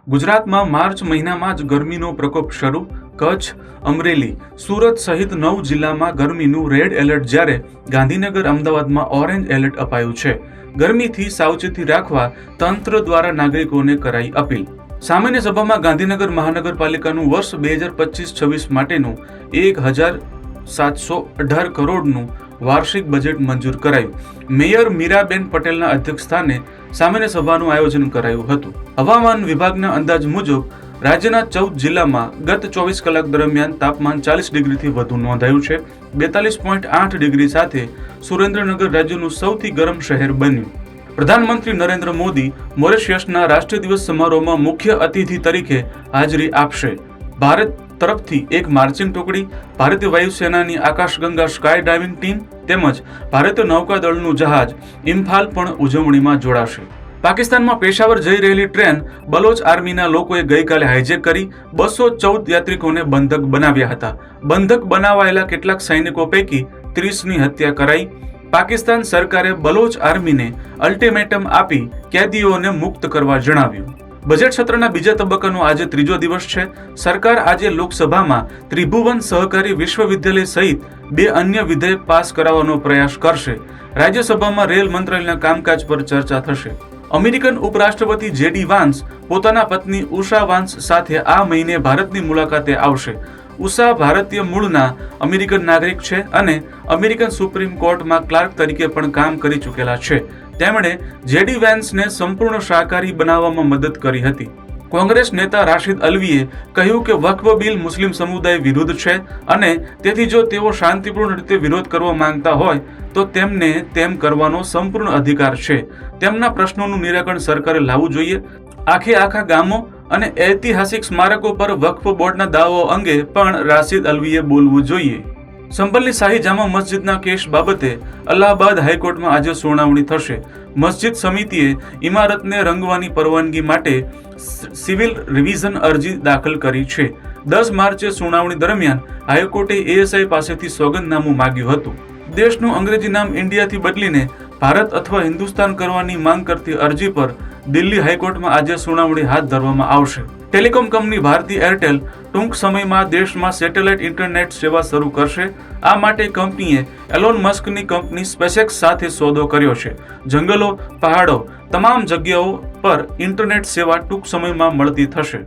ગુજરાતમાં માર્ચ મહિનામાં જ ગરમીનો પ્રકોપ શરૂ. કચ્છ, અમરેલી, સુરત સહિત 9 જિલ્લામાં ગરમીનું રેડ એલર્ટ, જ્યારે ગાંધીનગર, અમદાવાદમાં ઓરેન્જ એલર્ટ અપાયું છે. ગરમીથી સાવચેતી રાખવા તંત્ર દ્વારા નાગરિકોને કરાઈ અપીલ. સામાન્ય સભામાં ગાંધીનગર મહાનગરપાલિકાનું વર્ષ 2025-26 માટેનું 1,718 કરોડનું વાર્ષિક બજેટ મંજૂર કરાયું. મેયર મીરાબેન પટેલના અધ્યક્ષસ્થાને સામાન્ય સભાનું આયોજન કરાયું હતું. હવામાન વિભાગના અંદાજ મુજબ રાજ્યના 14 જિલ્લામાં ગત 24 કલાક દરમિયાન તાપમાન 40 ડિગ્રીથી વધુ નોંધાયું છે. 42.8 ડિગ્રી સાથે સુરેન્દ્રનગર રાજ્યનું સૌથી ગરમ શહેર બન્યું. પ્રધાનમંત્રી નરેન્દ્ર મોદી મોરેશિયસના રાષ્ટ્રીય દિવસ સમારોહમાં મુખ્ય અતિથિ તરીકે હાજરી આપશે. ભારત તરફથી એક માર્ચિંગ ટુકડી, ભારતીય વાયુસેનાની આકાશગંગા સ્કાય ડાઇવિંગ ટીમ તેમજ ભારતીય નૌકાદળનું જહાજ ઇમ્ફાલ પણ ઉજવણીમાં જોડાશે. પાકિસ્તાનમાં પેશાવર જઈ રહેલી ટ્રેન બલોચ આર્મીના લોકોએ ગઈકાલે હાઈજેક કરી 214 યાત્રિકોને બંધક બનાવ્યા હતા. બંધક બનાવાયેલા કેટલાક સૈનિકો પૈકી 30ની હત્યા કરાઈ. પાકિસ્તાન સરકારે બલોચ આર્મીને અલ્ટિમેટમ આપી કેદીઓને મુક્ત કરવા જણાવ્યું. બજેટ સત્રના બીજા તબક્કાનો આજે ત્રીજો દિવસ છે. સરકાર આજે લોકસભામાં ત્રિભુવન સહકારી વિશ્વવિદ્યાલય સહિત 2 અન્ય વિધેયક પાસ કરાવવાનો પ્રયાસ કરશે. રાજ્યસભામાં રેલ મંત્રાલયના કામકાજ પર ચર્ચા થશે. અમેરિકન ઉપરાષ્ટ્રપતિ જેડી વાન્સ પોતાના પત્ની ઉષા વાન્સ સાથે આ મહિને ભારતની મુલાકાતે આવશે. ઉષા ભારતીય મૂળના અમેરિકન નાગરિક છે અને અમેરિકન સુપ્રીમ કોર્ટમાં ક્લાર્ક તરીકે પણ કામ કરી ચૂકેલા છે. તેમણે જેડી વાન્સને સંપૂર્ણ શાકાહારી બનાવવામાં મદદ કરી હતી. કોંગ્રેસ નેતા રાશિદ અલ્વીએ કહ્યું કે વક્ફ બિલ મુસ્લિમ સમુદાય વિરુદ્ધ છે અને તેથી જો તેઓ શાંતિપૂર્ણ રીતે વિરોધ કરવા માંગતા હોય તો તેમને તેમ કરવાનો સંપૂર્ણ અધિકાર છે. તેમના પ્રશ્નોનું નિરાકરણ સરકારે લાવવું જોઈએ. આખા ગામો અને ઐતિહાસિક સ્મારકો પર વક્ફ બોર્ડના દાવાઓ અંગે પણ રાશિદ અલ્વીએ બોલવું જોઈએ. સંભલની શાહી જામા મસ્જિદના કેસ બાબતે અલ્હાબાદ હાઈકોર્ટમાં આજે સુનાવણી થશે. મસ્જિદ સમિતિએ ઇમારતને રંગવાની પરવાનગી માટે સિવિલ રિવિઝન અરજી દાખલ કરી છે. 10 માર્ચે સુનાવણી દરમિયાન હાઈકોર્ટે એએસઆઈ પાસેથી સોગંદનામું માંગ્યું હતું. દેશનું અંગ્રેજી નામ ઇન્ડિયાથી બદલીને ભારત અથવા હિન્દુસ્તાન કરવાની માંગ કરતી અરજી પર દિલ્હી હાઈકોર્ટમાં આજે સુનાવણી હાથ ધરવામાં આવશે. ટેલિકોમ કંપની ભારતી એરટેલ ટૂંક સમયમાં દેશમાં સેટેલાઇટ ઇન્ટરનેટ સેવા શરૂ કરશે. આ માટે કંપનીએ એલોન મસ્કની કંપની સ્પેસએક્સ સાથે સોદો કર્યો છે. જંગલો, પહાડો, તમામ જગ્યાઓ પર ઇન્ટરનેટ સેવા ટૂંક સમયમાં મળતી થશે.